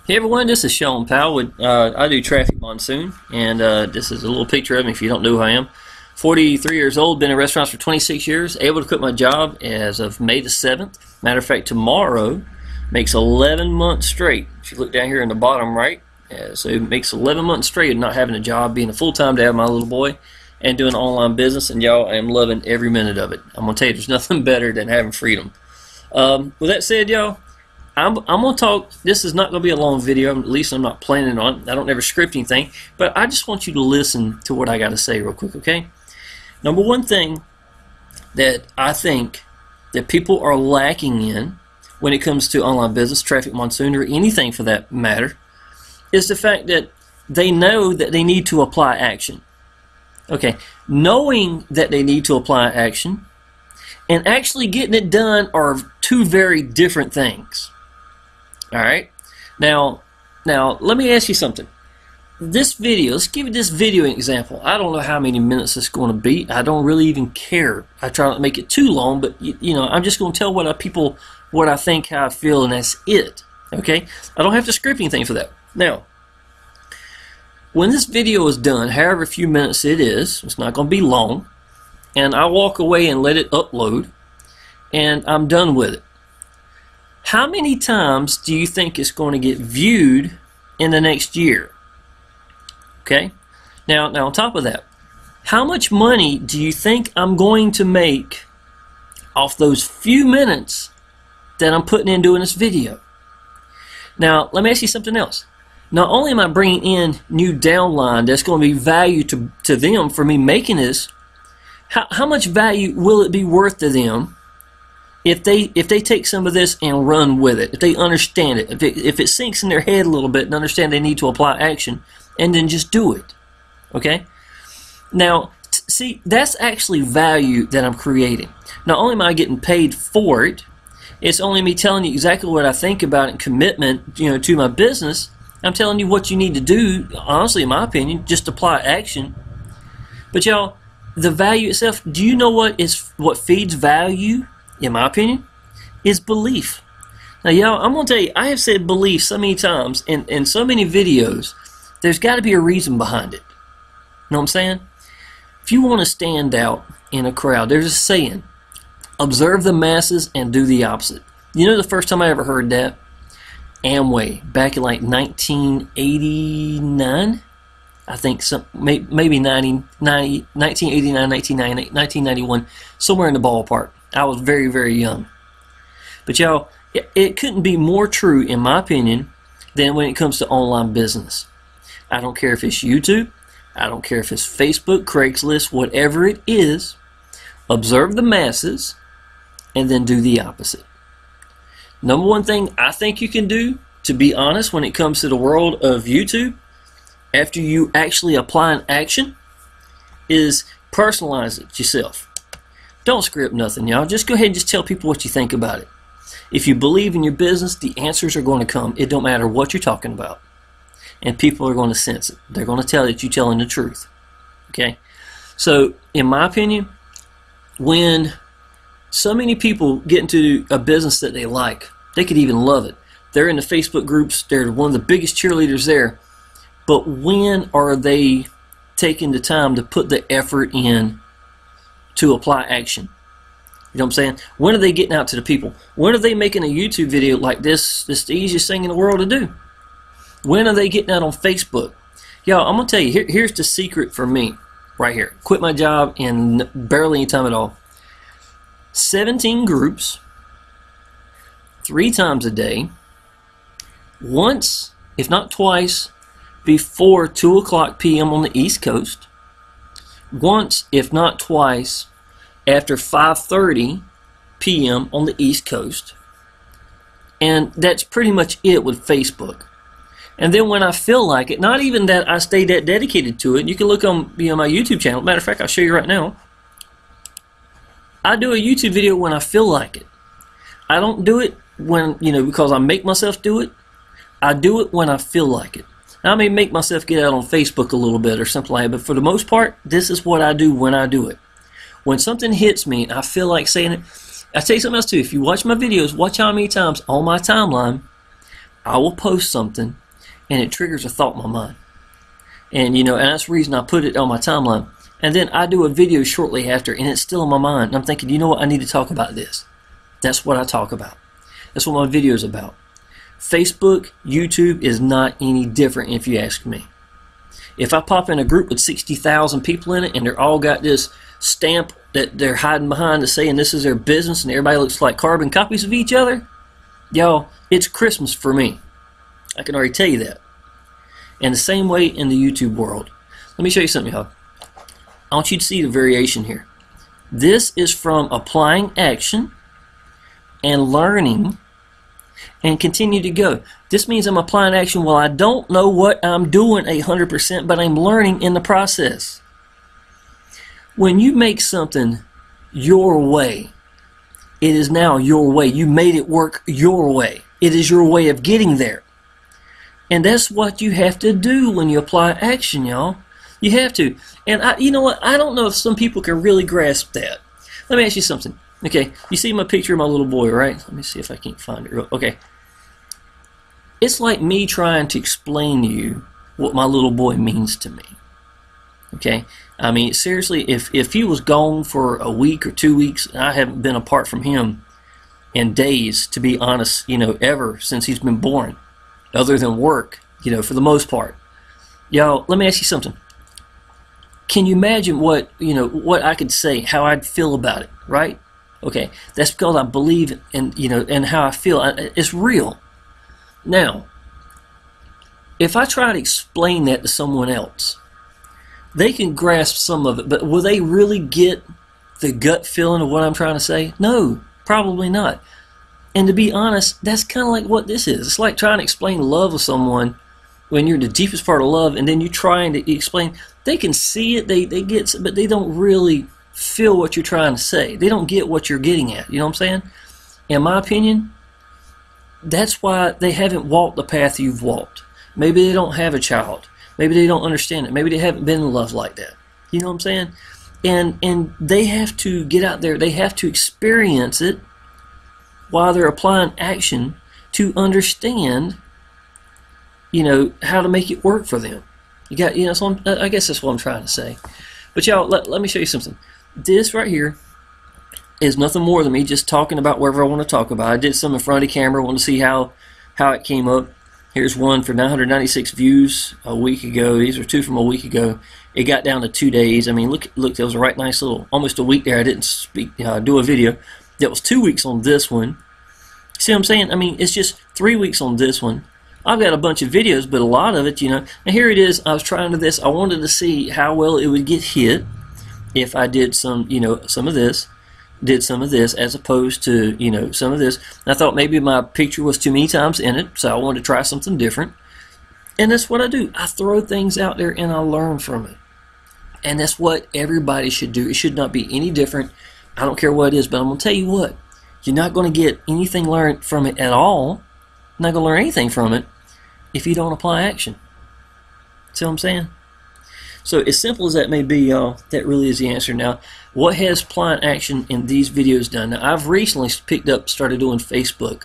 Hey everyone, this is Shawn Powell. I do traffic Monsoon, and this is a little picture of me if you don't know who I am. 43 years old, been in restaurants for 26 years, able to quit my job as of May the 7th. Matter of fact, tomorrow makes 11 months straight. If you look down here in the bottom right, so it makes 11 months straight of not having a job, being a full-time dad of my little boy, and doing online business, and y'all, I am loving every minute of it. I'm going to tell you, there's nothing better than having freedom. With that said, y'all, I'm going to talk. This is not going to be a long video, at least I'm not planning on it. I don't ever script anything, but I just want you to listen to what I got to say real quick, okay? Number one thing that I think that people are lacking in when it comes to online business, traffic Monsoon, or anything for that matter, is the fact that they know that they need to apply action. Okay, knowing that they need to apply action and actually getting it done are two very different things. All right. Now, let me ask you something. This video, let's give this video an example. I don't know how many minutes it's going to be. I don't really even care. I try not to make it too long, but you know, I'm just going to tell what I think, how I feel, and that's it. Okay. I don't have to script anything for that. Now, when this video is done, however few minutes it is, it's not going to be long, and I walk away and let it upload, and I'm done with it. How many times do you think it's going to get viewed in the next year? Okay? Now on top of that, how much money do you think I'm going to make off those few minutes that I'm putting in doing this video? Now, let me ask you something else. Not only am I bringing in new downline that's going to be value to them for me making this, how much value will it be worth to them if they take some of this and run with it, if they understand it, if it sinks in their head a little bit and understand they need to apply action and then just do it? Okay? Now, see, that's actually value that I'm creating. Not only am I getting paid for it, it's only me telling you exactly what I think about it and commitment, to my business. I'm telling you what you need to do, honestly, in my opinion, just apply action. But y'all, the value itself, do you know what feeds value, in my opinion, is belief. Now, y'all, I'm going to tell you, I have said belief so many times in so many videos, there's got to be a reason behind it. You know what I'm saying? If you want to stand out in a crowd, there's a saying, observe the masses and do the opposite. You know the first time I ever heard that? Amway, back in like 1989, I think, maybe 1989, 1990, 1991, somewhere in the ballpark. I was very, very young. But y'all, it couldn't be more true, in my opinion, than when it comes to online business. I don't care if it's YouTube, I don't care if it's Facebook, Craigslist, whatever it is, observe the masses and then do the opposite. Number one thing I think you can do, to be honest, when it comes to the world of YouTube, after you actually apply an action, is personalize it yourself. Don't script nothing, y'all. Just go ahead and just tell people what you think about it. If you believe in your business, the answers are going to come. It don't matter what you're talking about. And people are going to sense it. They're going to tell that you're telling the truth. Okay? So, in my opinion, when so many people get into a business that they like, they could even love it. They're in the Facebook groups. They're one of the biggest cheerleaders there. But when are they taking the time to put the effort in to apply action? You know what I'm saying? When are they getting out to the people? When are they making a YouTube video like this? This is the easiest thing in the world to do. When are they getting out on Facebook? Y'all, I'm going to tell you, here's the secret for me right here. Quit my job in barely any time at all. 17 groups, 3 times a day, once, if not twice, before 2 o'clock p.m. on the East Coast, once, if not twice, after 5:30 p.m. on the East Coast, and that's pretty much it with Facebook. And then when I feel like it, not even that I stay that dedicated to it, you can look on my YouTube channel. Matter of fact, I'll show you right now. I do a YouTube video when I feel like it. I don't do it when, because I make myself do it. I do it when I feel like it. I may make myself get out on Facebook a little bit or something like that, but for the most part, this is what I do when I do it. When something hits me and I feel like saying it, I tell you something else too. If you watch my videos, watch how many times on my timeline I will post something and it triggers a thought in my mind. And and that's the reason I put it on my timeline. And then I do a video shortly after and it's still in my mind. And I'm thinking, you know what, I need to talk about this. That's what I talk about. That's what my video is about. Facebook, YouTube is not any different if you ask me. If I pop in a group with 60,000 people in it and they're all got this stamp that they're hiding behind to saying this is their business and everybody looks like carbon copies of each other, y'all, it's Christmas for me. I can already tell you that. And the same way in the YouTube world. Let me show you something, y'all. I want you to see the variation here. This is from applying action and learning and continue to go. This means I'm applying action while I don't know what I'm doing 100%, but I'm learning in the process. When you make something your way, it is now your way. You made it work your way. It is your way of getting there. And that's what you have to do when you apply action, y'all. You have to. And you know what? I don't know if some people can really grasp that. Let me ask you something. Okay, you see my picture of my little boy, right? Let me see if I can't find it. Okay. It's like me trying to explain to you what my little boy means to me. Okay? I mean, seriously, if he was gone for a week or 2 weeks, I haven't been apart from him in days, to be honest, ever since he's been born, other than work, for the most part. Y'all, let me ask you something. Can you imagine what I could say, how I'd feel about it, right? Okay, that's because I believe in, and how I feel. It's real. Now, if I try to explain that to someone else, they can grasp some of it, but will they really get the gut feeling of what I'm trying to say? No, probably not. And to be honest, that's kind of like what this is. It's like trying to explain love to someone when you're in the deepest part of love, and then you're trying to explain. They can see it, they get, but they don't really feel what you're trying to say. They don't get what you're getting at. You know what I'm saying? In my opinion, that's why they haven't walked the path you've walked. Maybe they don't have a child. Maybe they don't understand it. Maybe they haven't been in love like that. You know what I'm saying? And they have to get out there. They have to experience it while they're applying action to understand, how to make it work for them. You got, so I guess that's what I'm trying to say. But y'all, let me show you something. This right here is nothing more than me just talking about whatever I want to talk about. I did some in front of the camera. I want to see how it came up. Here's one for 996 views a week ago. These are two from a week ago. It got down to 2 days. I mean, look, there was a right nice little, almost a week there. I didn't do a video. That was 2 weeks on this one. See what I'm saying? I mean, it's just 3 weeks on this one. I've got a bunch of videos, but a lot of it, and here it is. I was trying to this. I wanted to see how well it would get hit if I did some of this, as opposed to, some of this. And I thought maybe my picture was too many times in it, so I wanted to try something different. And that's what I do. I throw things out there and I learn from it. And that's what everybody should do. It should not be any different. I don't care what it is, but I'm going to tell you what. You're not going to get anything learned from it at all. You're not going to learn anything from it if you don't apply action. See what I'm saying? So as simple as that may be, y'all, that really is the answer. Now, what has applying action in these videos done? Now, I've recently started doing Facebook,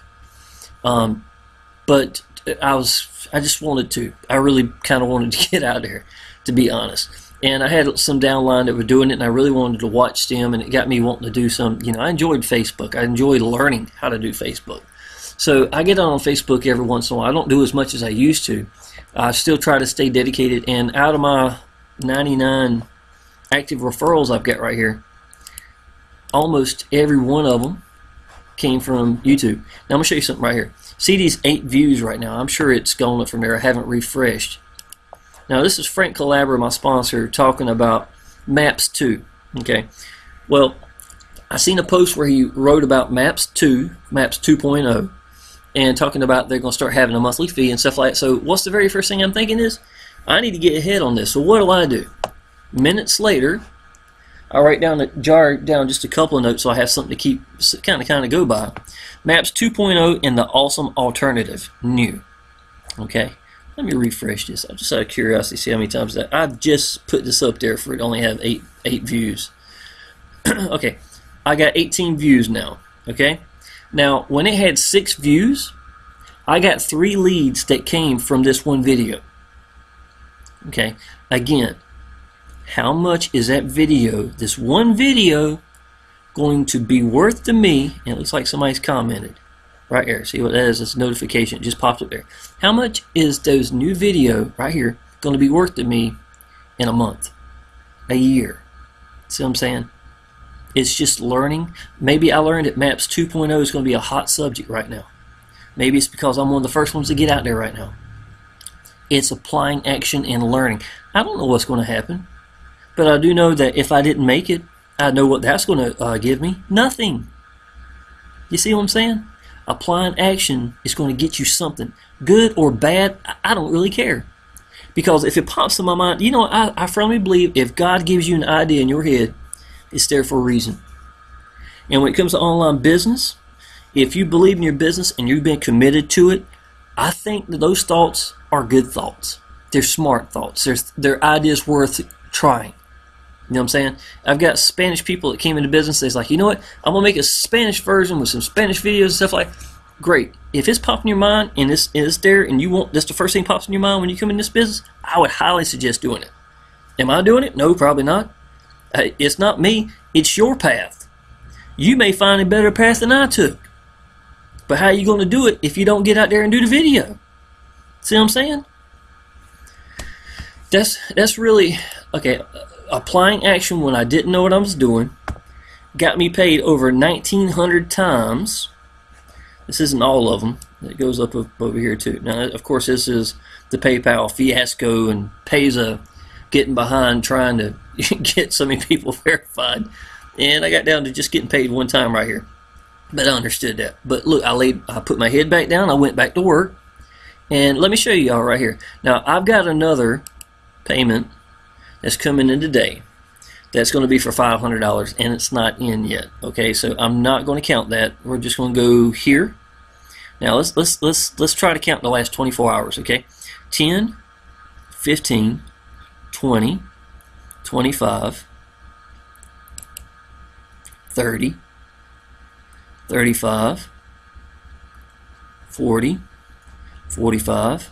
but I just wanted to. I really kind of wanted to get out there, to be honest. And I had some downline that were doing it, and I really wanted to watch them, and it got me wanting to do some. I enjoyed Facebook. I enjoyed learning how to do Facebook. So I get on Facebook every once in a while. I don't do as much as I used to. I still try to stay dedicated, and out of my 99 active referrals I've got right here, almost every one of them came from YouTube. Now I'm going to show you something right here. See these 8 views right now? I'm sure it's gone up from there. I haven't refreshed. Now this is Frank Calabra, my sponsor, talking about Maps 2. Okay. Well, I seen a post where he wrote about Maps 2.0, and talking about they're going to start having a monthly fee and stuff like that. So what's the very first thing I'm thinking is, I need to get ahead on this. So what do? Minutes later, I jar down just a couple of notes so I have something to keep kind of go by. Maps 2.0 and the awesome alternative, new. Okay, let me refresh this. I'm just out of curiosity, see how many times that I've just put this up there for it only have eight views. Okay, I got 18 views now. Okay, now when it had 6 views, I got 3 leads that came from this one video. Okay, again, how much is that video, this one video, going to be worth to me? And it looks like somebody's commented right here. See what that is? It's a notification. It just popped up there. How much is those new video right here going to be worth to me in a month, a year? See what I'm saying? It's just learning. Maybe I learned that MAPS 2.0 is going to be a hot subject right now. Maybe it's because I'm one of the first ones to get out there right now. It's applying action and learning. I don't know what's going to happen, but I do know that if I didn't make it, I know what that's going to give me. Nothing. You see what I'm saying? Applying action is going to get you something. Good or bad, I don't really care. Because if it pops in my mind, you know, I firmly believe if God gives you an idea in your head, it's there for a reason. And when it comes to online business, if you believe in your business and you've been committed to it, I think that those thoughts are good thoughts. They're smart thoughts. They're ideas worth trying. You know what I'm saying? I've got Spanish people that came into business. They're like, you know what? I'm going to make a Spanish version with some Spanish videos and stuff like that. Great. If it's popping in your mind and it's there and you want, that's the first thing that pops in your mind when you come in this business, I would highly suggest doing it. Am I doing it? No, probably not. It's not me. It's your path. You may find a better path than I took. But how are you going to do it if you don't get out there and do the video? See what I'm saying? That's really, okay, applying action when I didn't know what I was doing got me paid over 1,900 times. This isn't all of them. It goes up over here too. Now, of course, this is the PayPal fiasco and Payza getting behind trying to get so many people verified. And I got down to just getting paid one time right here. But I understood that. But look, I put my head back down. I went back to work. And let me show you all right here. Now, I've got another payment that's coming in today. That's going to be for $500, and it's not in yet. Okay, so I'm not going to count that. We're just going to go here. Now let's try to count the last 24 hours. Okay, 10, 15, 20, 25, 30, 35, 40, 45.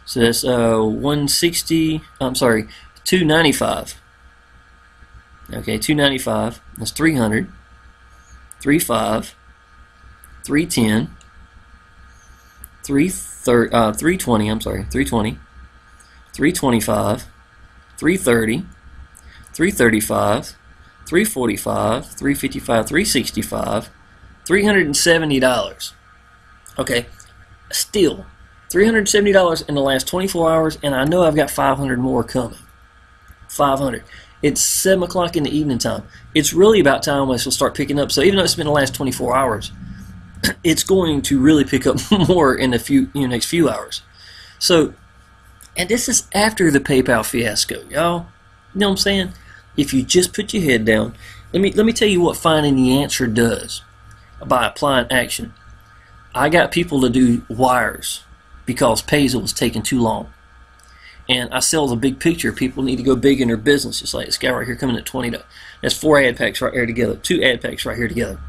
So that's 160. I'm sorry, 295. Okay, 295. That's 300. 35. 310. 320. I'm sorry, 320. 325. 330. 335. 345. 355. 365. $370. Okay, still $370 in the last 24 hours, and I know I've got 500 more coming. 500. It's 7 o'clock in the evening time. It's really about time when it's going to start picking up. So even though it's been the last 24 hours, it's going to really pick up more in the next few hours. So, and this is after the PayPal fiasco, y'all. You know what I'm saying? If you just put your head down, let me tell you what finding the answer does by applying action. I got people to do wires because Payza was taking too long. And I sell the big picture. People need to go big in their business. Just like this guy right here coming at 20. That's 4 ad packs right here together. 2 ad packs right here together.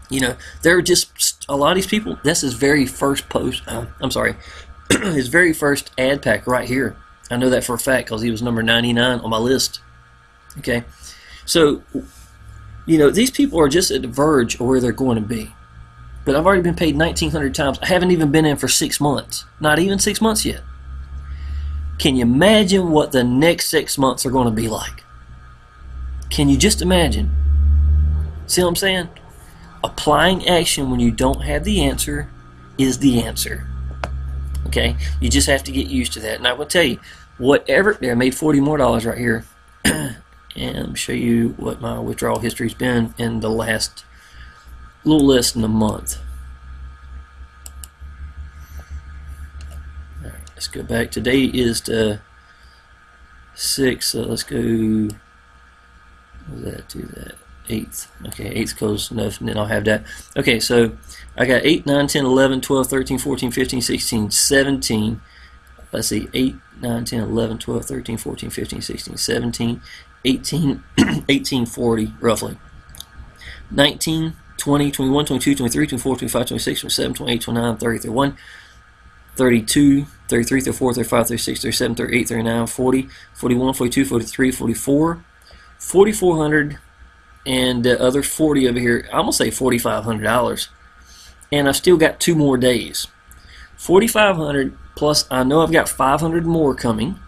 You know, they're just, a lot of these people, that's his very first post. I'm sorry. His very first ad pack right here. I know that for a fact because he was number 99 on my list. Okay. So, you know, these people are just at the verge of where they're going to be. But I've already been paid 1,900 times. I haven't even been in for 6 months. Not even 6 months yet. Can you imagine what the next 6 months are going to be like? Can you just imagine? See what I'm saying? Applying action when you don't have the answer is the answer. Okay? You just have to get used to that. And I will tell you, whatever, there, I made $40 more right here. And I'll show you what my withdrawal history's been in the last little less than a month. Alright, let's go back. Today is the 6th, so let's go, what does that do that? 8th. Okay, 8th close enough, and then I'll have that. Okay, so I got 8, 9, 10, 11, 12, 13, 14, 15, 16, 17. Let's see, 8, 9, 10, 11, 12, 13, 14, 15, 16, 17, 18, 18, 40, roughly. 19, 20, 21, 22, 23, 24, 25, 26, 27, 28, 29, 30, 31, 32, 33, 34, 35, 36, 37, 38, 39, 40, 41, 42, 43, 44, 4,400, and the other 40 over here. I'm going to say $4,500. And I've still got 2 more days. 4,500 plus, I know I've got 500 more coming.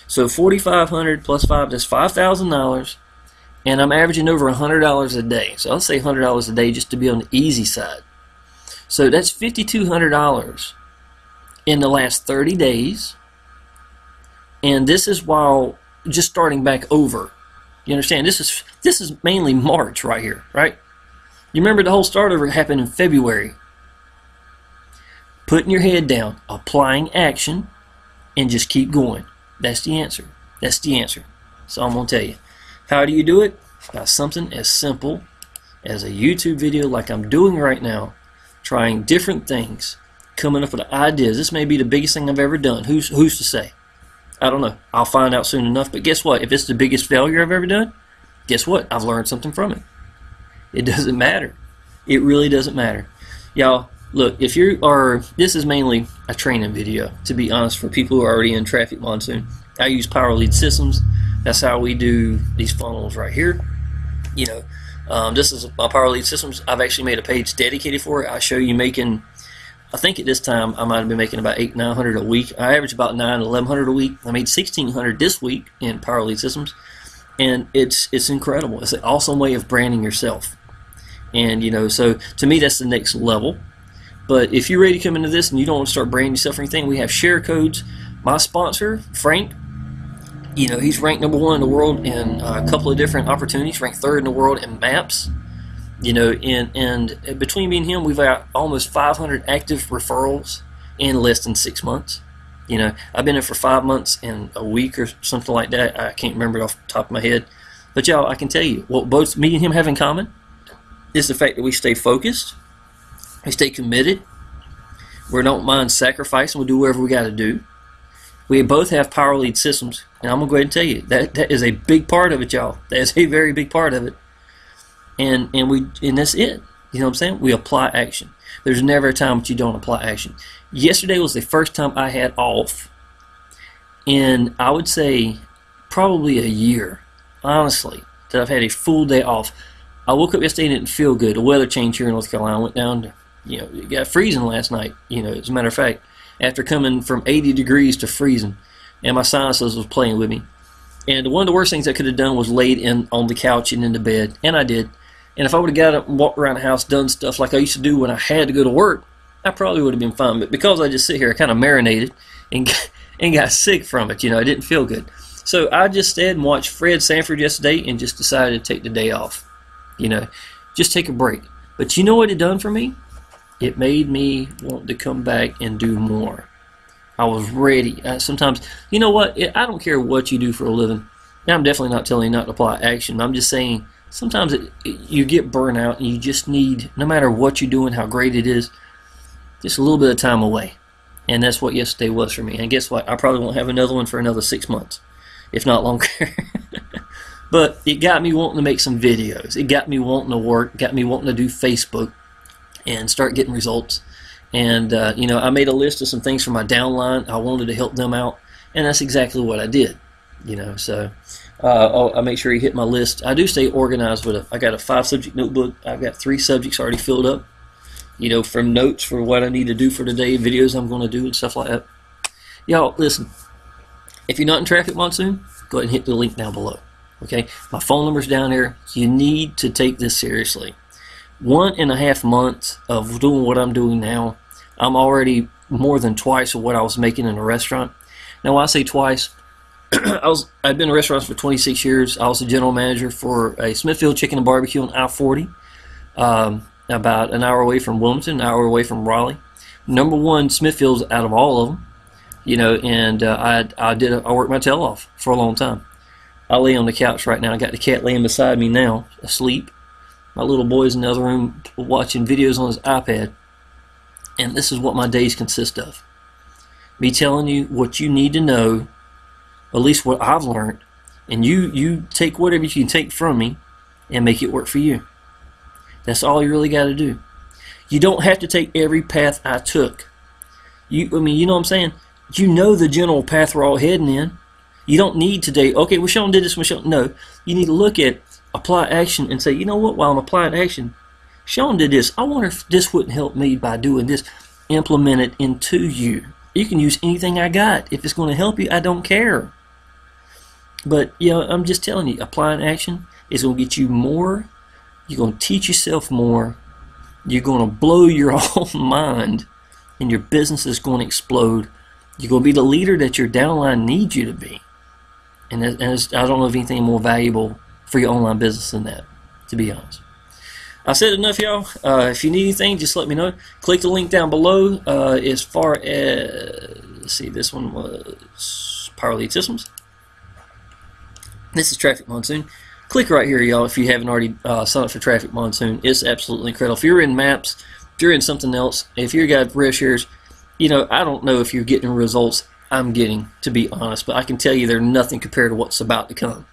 So 4,500 plus 5, that's $5,000. And I'm averaging over $100 a day. So I'll say $100 a day just to be on the easy side. So that's $5,200 in the last 30 days. And this is while just starting back over. You understand? This is mainly March right here, right? You remember the whole start over happened in February. Putting your head down, applying action, and just keep going. That's the answer. That's the answer. So I'm going to tell you. How do you do it? By something as simple as a YouTube video like I'm doing right now, trying different things, coming up with ideas. This may be the biggest thing I've ever done. Who's to say? I don't know. I'll find out soon enough. But guess what? If it's the biggest failure I've ever done, guess what? I've learned something from it. It doesn't matter. It really doesn't matter. Y'all, look, if you are, this is mainly a training video, to be honest, for people who are already in Traffic Monsoon. I use Power Lead Systems. That's how we do these funnels right here. You know, this is my Power Lead Systems. I've actually made a page dedicated for it. I show you making, I think at this time I might have been making about $800-900 a week. I average about $900-1100 a week. I made $1,600 this week in Power Lead Systems, and it's incredible. It's an awesome way of branding yourself. And you know, so to me that's the next level. But if you're ready to come into this and you don't want to start branding yourself or anything, we have share codes. My sponsor, Frank, you know, he's ranked #1 in the world in a couple of different opportunities, ranked 3rd in the world in maps. You know, and between me and him, we've got almost 500 active referrals in less than 6 months. You know, I've been in for 5 months and a week or something like that. I can't remember it off the top of my head. But y'all, I can tell you, what both me and him have in common is the fact that we stay focused, we stay committed, we don't mind sacrificing, we'll do whatever we got to do. We both have Power Lead Systems, and I'm going to go ahead and tell you, that is a big part of it, y'all. That is a very big part of it. And that's it. You know what I'm saying? We apply action. There's never a time that you don't apply action. Yesterday was the first time I had off in, I would say, probably a year, honestly, that I've had a full day off. I woke up yesterday and it didn't feel good. The weather changed here in North Carolina. I went down to, you know, it got freezing last night, you know, as a matter of fact, after coming from 80 degrees to freezing, and my sinuses was playing with me. And one of the worst things I could have done was laid on the couch and in the bed, and I did. And if I would have got up and walked around the house, done stuff like I used to do when I had to go to work, I probably would have been fine. But because I just sit here, I kind of marinated and got sick from it. You know, it didn't feel good. So I just stayed and watched Fred Sanford yesterday and just decided to take the day off. You know, just take a break. But you know what it done for me? It made me want to come back and do more. I was ready. Sometimes, you know what? I don't care what you do for a living. Now, I'm definitely not telling you not to apply action. I'm just saying sometimes you get burnt out and you just need, no matter what you're doing, how great it is, just a little bit of time away. And that's what yesterday was for me. And guess what? I probably won't have another one for another 6 months, if not longer. But it got me wanting to make some videos. It got me wanting to work, got me wanting to do Facebook and start getting results. And, you know, I made a list of some things for my downline. I wanted to help them out, and that's exactly what I did. You know, so I make sure you hit my list. I do stay organized with I got a 5-subject notebook. I've got 3 subjects already filled up, you know, from notes for what I need to do for today, videos I'm going to do and stuff like that. Y'all, listen, if you're not in Traffic Monsoon, go ahead and hit the link down below. Okay, my phone number's down there. You need to take this seriously. 1.5 months of doing what I'm doing now, I'm already more than twice of what I was making in a restaurant. Now, when I say twice, I've been in restaurants for 26 years. I was the general manager for a Smithfield Chicken and Barbecue on I-40, about an hour away from Wilmington, an hour away from Raleigh. #1 Smithfield's out of all of them, you know, and I worked my tail off for a long time. I lay on the couch right now. I got the cat laying beside me now, asleep. My little boy's in the other room watching videos on his iPad. And this is what my days consist of. Me telling you what you need to know, at least what I've learned, and you take whatever you can take from me and make it work for you. That's all you really got to do. You don't have to take every path I took. You know what I'm saying? You know the general path we're all heading in. You don't need today, okay, well, Shawn did this, no. You need to look at apply action and say, you know what, while I'm applying action, Shawn did this. I wonder if this wouldn't help me by doing this. Implement it into you. You can use anything I got. If it's going to help you, I don't care. But, I'm just telling you, applying action is going to get you more. You're going to teach yourself more. You're going to blow your own mind, and your business is going to explode. You're going to be the leader that your downline needs you to be. And I don't know of anything more valuable for your online business than that, to be honest. I said enough, y'all. If you need anything, just let me know. Click the link down below. As far as, let's see, this one was Power Lead Systems. This is Traffic Monsoon. Click right here, y'all, if you haven't already signed up for Traffic Monsoon. It's absolutely incredible. If you're in maps, if you're in something else, if you're got rev shares, I don't know if you're getting results I'm getting, to be honest, but I can tell you they're nothing compared to what's about to come.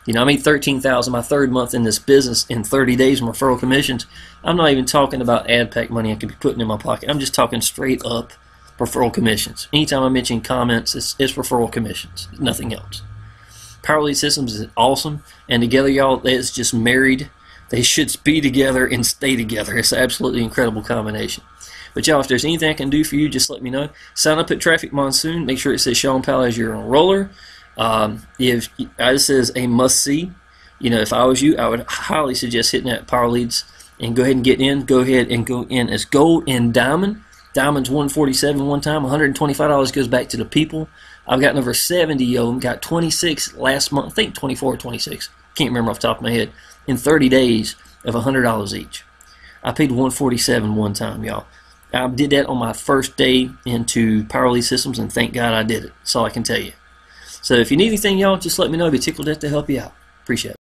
I made $13,000 my third month in this business in 30 days in referral commissions. I'm not even talking about ad pack money I could be putting in my pocket. I'm just talking straight up referral commissions. Anytime I mention comments, it's referral commissions, nothing else. Power Lead Systems is awesome, and together, y'all, it's just married. They should be together and stay together. It's an absolutely incredible combination. But y'all, if there's anything I can do for you, just let me know. Sign up at Traffic Monsoon. Make sure it says Shawn Powell as your enroller. If this says a must-see, if I was you, I would highly suggest hitting that Power Leads and go ahead and get in. Go ahead and go in as gold and diamond. Diamond's $147 one time. $125 goes back to the people. I've gotten over 70 of them. Got 26 last month. I think 24 or 26. Can't remember off the top of my head. In 30 days of $100 each. I paid $147 one time, y'all. I did that on my first day into Power Lead Systems, and thank God I did it. That's all I can tell you. So if you need anything, y'all, just let me know. I'd be tickled to help you out. Appreciate it.